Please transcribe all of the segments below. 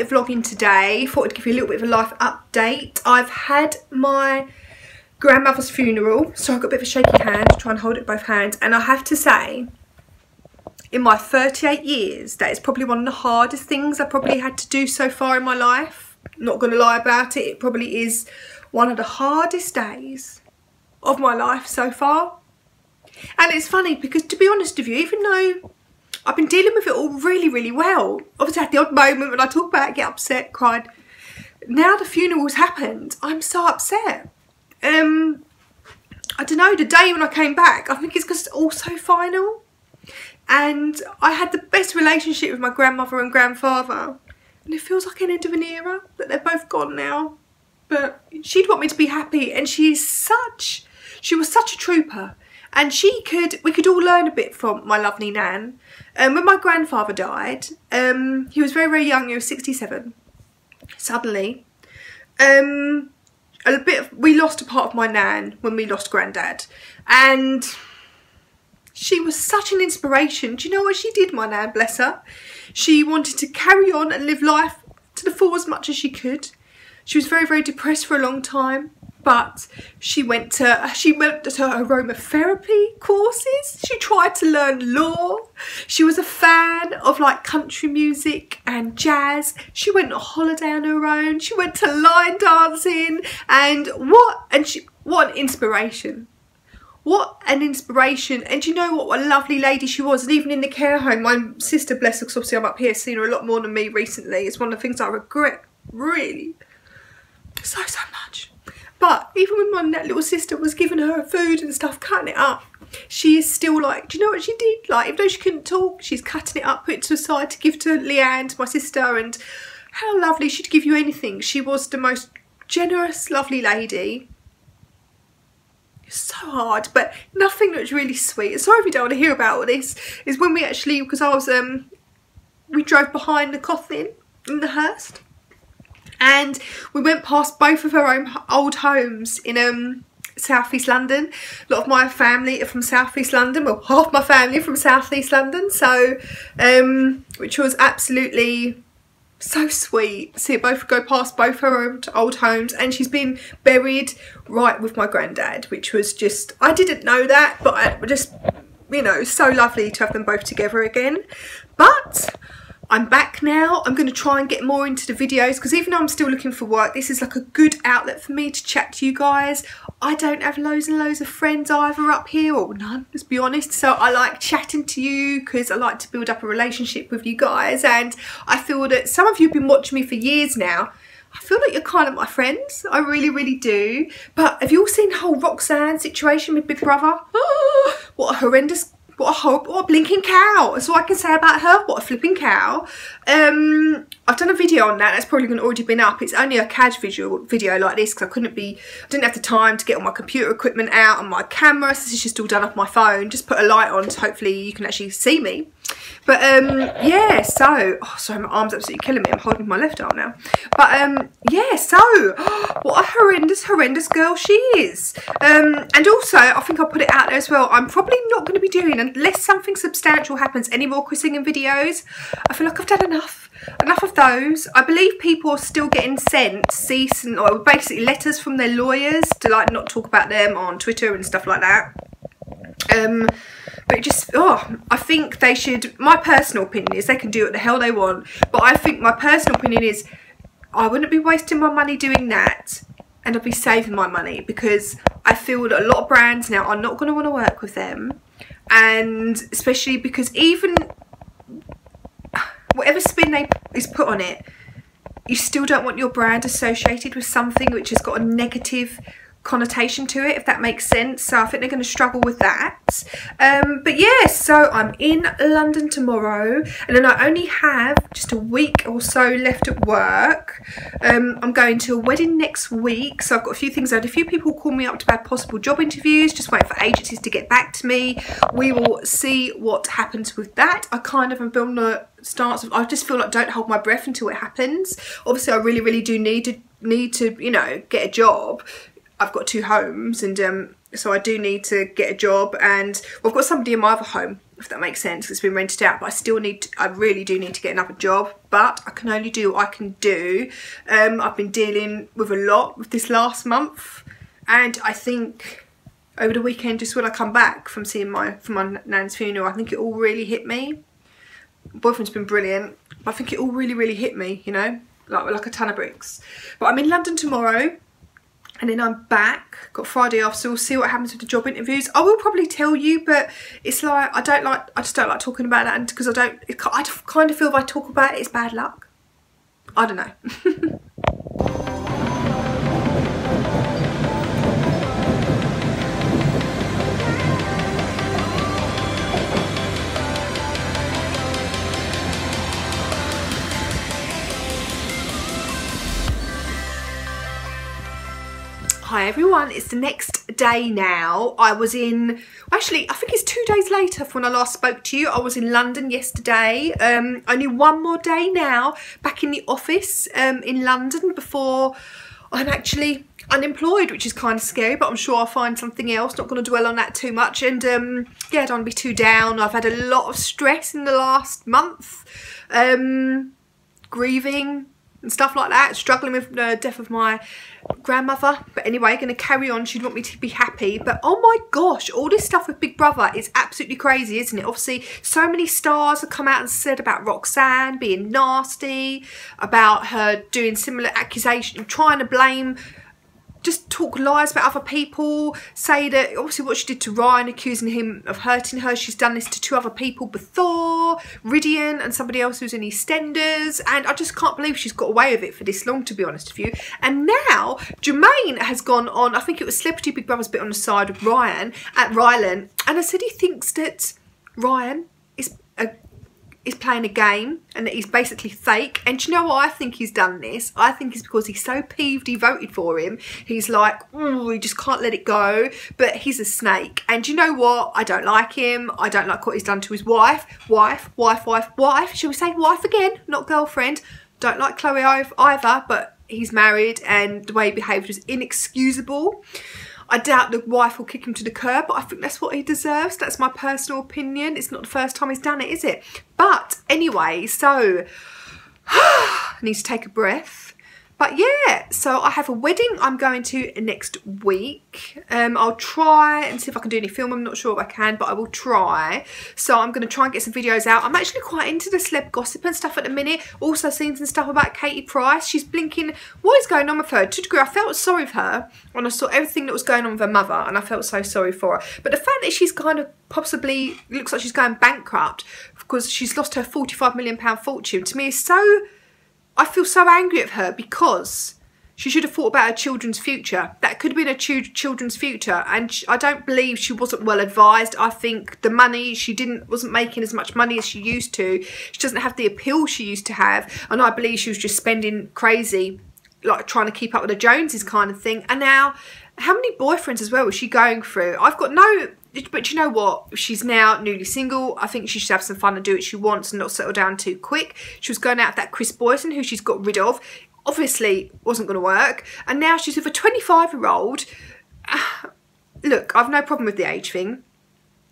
vlogging today. Thought I'd give you a little bit of a life update. I've had my grandmother's funeral, so I've got a bit of a shaky hand to try and hold it with both hands, and I have to say, in my 38 years, that is probably one of the hardest things I probably had to do so far in my life. Not going to lie about it, it probably is one of the hardest days of my life so far. And it's funny because, to be honest with you, even though I've been dealing with it all really well, obviously I had the odd moment when I talk about it, get upset, cried. Now the funeral's happened, I'm so upset. I don't know, the day when I came back, I think it's because it's all so final. And I had the best relationship with my grandmother and grandfather. And it feels like an end of an era, that they're both gone now. But she'd want me to be happy, and she was such a trooper. And we could all learn a bit from my lovely Nan. When my grandfather died, he was very young, he was 67. Suddenly, we lost a part of my Nan when we lost Granddad. And she was such an inspiration. Do you know what she did, my Nan, bless her? She wanted to carry on and live life to the full as much as she could. She was very depressed for a long time, but she went to aromatherapy courses. She tried to learn law. She was a fan of like country music and jazz. She went on a holiday on her own. She went to line dancing, and what an inspiration. What an inspiration. And you know what a lovely lady she was. And even in the care home, my sister, bless her, because obviously I'm up here, seen her a lot more than me recently. It's one of the things I regret, really, so much. But even when my little sister was giving her food and stuff, cutting it up, she is still like, do you know what she did? Like, even though she couldn't talk, she's cutting it up, put it to the side to give to Leanne, to my sister, and how lovely. She'd give you anything. She was the most generous, lovely lady. So hard, but nothing that's really sweet. Sorry if you don't want to hear about all this, is when we actually, because I was we drove behind the coffin in the hearse, and we went past both of her old homes in South East London. A lot of my family are from South East London, well, half my family are from South East London, so which was absolutely so sweet. See it both go past both her old homes, and she's been buried right with my granddad, which was just, I didn't know that, but I just, you know, so lovely to have them both together again. But I'm back now. I'm going to try and get more into the videos, because even though I'm still looking for work, this is like a good outlet for me to chat to you guys. I don't have loads and loads of friends either up here, or none, let's be honest. So I like chatting to you because I like to build up a relationship with you guys. And I feel that some of you have been watching me for years now. I feel like you're kind of my friends. I really do. But have you all seen the whole Roxanne situation with Big Brother? Oh, what a horrendous, what a blinking cow. That's all I can say about her. What a flipping cow. I've done a video on that. That's probably going to already been up. It's only a CAD video like this, because I didn't have the time to get all my computer equipment out and my camera. So this is just all done off my phone. Just put a light on so hopefully you can actually see me. But yeah, so, oh sorry, my arm's absolutely killing me. I'm holding my left arm now. But yeah, so what a horrendous girl she is. And also, I think I'll put it out there as well, I'm probably not going to be doing, unless something substantial happens, any more singing videos. I feel like I've done enough of those. I believe people are still getting sent cease and, or basically letters from their lawyers to like not talk about them on Twitter and stuff like that. But just, I think they should, my personal opinion is they can do what the hell they want, but I think my personal opinion is I wouldn't be wasting my money doing that, and I'd be saving my money, because I feel that a lot of brands now are not going to want to work with them. And especially because even whatever spin is put on it, you still don't want your brand associated with something which has got a negative connotation to it, if that makes sense. So I think they're going to struggle with that. But yeah, so I'm in London tomorrow, and then I only have just a week or so left at work. I'm going to a wedding next week, so I've got a few things. I had a few people call me up to have possible job interviews, just waiting for agencies to get back to me. We will see what happens with that. I kind of am on the stance of, I just feel like don't hold my breath until it happens. Obviously I really do need to, you know, get a job. I've got 2 homes, and So I do need to get a job, and well, I've got somebody in my other home, if that makes sense, 'cause it's been rented out, but I still need to, I really do need to get another job, but I can only do what I can do. I've been dealing with a lot with this last month, and I think over the weekend, just when I come back from seeing my nan's funeral, I think it all really hit me. My boyfriend's been brilliant, but I think it all really hit me, you know, like a ton of bricks. But I'm in London tomorrow, and then I'm back, got Friday off, so we'll see what happens with the job interviews. I will probably tell you, but it's like, I just don't like talking about that, because I kind of feel if I talk about it, it's bad luck. I don't know. Hi everyone, it's the next day now. I was in, actually I think it's 2 days later from when I last spoke to you. I was in London yesterday. Only one more day now back in the office in London before I'm actually unemployed, which is kind of scary, but I'm sure I'll find something else. Not going to dwell on that too much, and yeah, I don't want to be too down. I've had a lot of stress in the last month, grieving and stuff like that, struggling with the death of my grandmother. But anyway, going to carry on. She'd want me to be happy, but oh my gosh, all this stuff with Big Brother is absolutely crazy, isn't it? Obviously so many stars have come out and said about Roxanne being nasty, about her doing similar accusations, trying to blame, just talk lies about other people, say that obviously what she did to Ryan, accusing him of hurting her, she's done this to 2 other people before, Ridian and somebody else who's in EastEnders, and I just can't believe she's got away with it for this long, to be honest with you. And now Jermaine has gone on, I think it was Celebrity Big Brother's bit on the side of Ryan, at Rylan, and I said he thinks that Ryan is playing a game and that he's basically fake. And do you know why I think he's done this? I think it's because he's so peeved he voted for him. He's like, oh, he just can't let it go. But he's a snake. And do you know what? I don't like him. I don't like what he's done to his wife. Wife. Shall we say wife again? Not girlfriend. Don't like Chloe either, but he's married and the way he behaved was inexcusable. I doubt the wife will kick him to the curb, but I think that's what he deserves. That's my personal opinion. It's not the first time he's done it, is it? But anyway, so I need to take a breath. But yeah, so I have a wedding I'm going to next week. I'll try and see if I can do any film. I'm not sure if I can, but I will try. So I'm going to try and get some videos out. I'm actually quite into the celeb gossip and stuff at the minute. Also seen some stuff about Katie Price. She's blinking. What is going on with her? To a degree, I felt sorry for her when I saw everything that was going on with her mother, and I felt so sorry for her. But the fact that she's kind of possibly, looks like she's going bankrupt because she's lost her £45 million fortune, to me is so... I feel so angry at her, because she should have thought about her children's future. That could have been her children's future, and I don't believe she wasn't well advised. I think the money, she wasn't making as much money as she used to. She doesn't have the appeal she used to have, and I believe she was just spending crazy, like trying to keep up with the Joneses kind of thing. And now, how many boyfriends as well was she going through? I've got no... But you know what? She's now newly single. I think she should have some fun and do what she wants and not settle down too quick. She was going out with that Chris Boyson, who she's got rid of. Obviously, wasn't going to work. And now she's with a 25-year-old. Look, I've no problem with the age thing.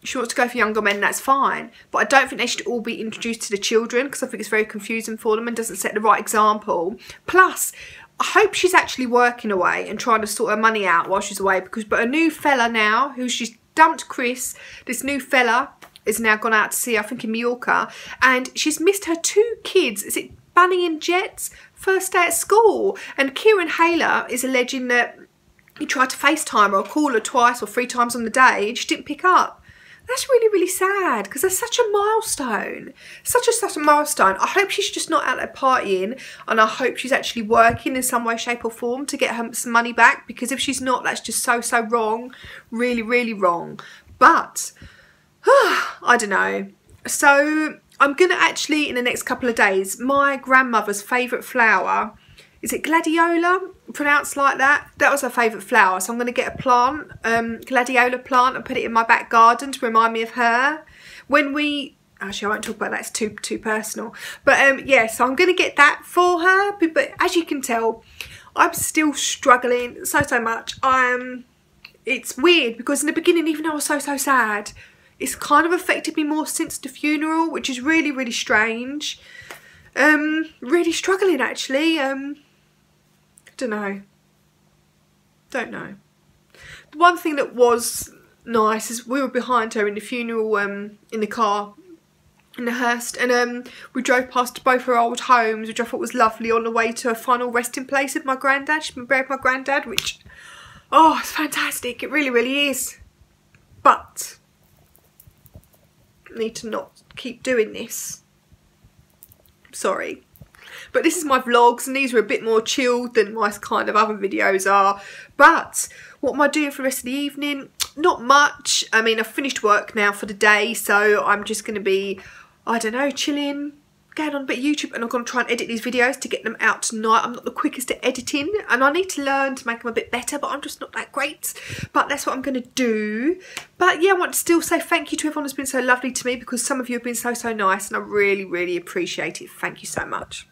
She wants to go for younger men, that's fine. But I don't think they should all be introduced to the children, because I think it's very confusing for them and doesn't set the right example. Plus, I hope she's actually working away and trying to sort her money out while she's away. But a new fella now, who she's dumped Chris, this new fella is now gone out to see, I think in Mallorca, and she's missed her 2 kids. Is it Bunny and Jet's first day at school? And Kieran Hayler is alleging that he tried to FaceTime her or call her twice or 3 times on the day and she didn't pick up. That's really sad, because that's such a milestone. Such a milestone. I hope she's just not out there partying, and I hope she's actually working in some way, shape or form to get her some money back, because if she's not, that's just so wrong. Really wrong. But, I don't know. So, I'm going to actually, in the next couple of days, my grandmother's favourite flower, is it gladiola, pronounced like that? That was her favourite flower, so I'm going to get a plant, gladiola plant, and put it in my back garden to remind me of her. When we, actually I won't talk about that, it's too personal. But yeah, so I'm going to get that for her. But as you can tell, I'm still struggling so much. it's weird because in the beginning, even though I was so sad, it's kind of affected me more since the funeral, which is really, really strange. Really struggling actually. Don't know. The one thing that was nice is we were behind her in the funeral, in the car, in the hearse, and we drove past both her old homes, which I thought was lovely, on the way to her final resting place with my granddad. She's been buried with my granddad, which, oh, it's fantastic. It really, really is. But I need to not keep doing this. Sorry. But this is my vlogs, and these are a bit more chilled than my kind of other videos are. But what am I doing for the rest of the evening? Not much. I mean, I've finished work now for the day, so I'm just going to be, I don't know, chilling, going on a bit of YouTube, and I'm going to try and edit these videos to get them out tonight. I'm not the quickest at editing, and I need to learn to make them a bit better, but I'm just not that great. But that's what I'm going to do. But yeah, I want to still say thank you to everyone who's been so lovely to me, because some of you have been so nice, and I really, really appreciate it. Thank you so much.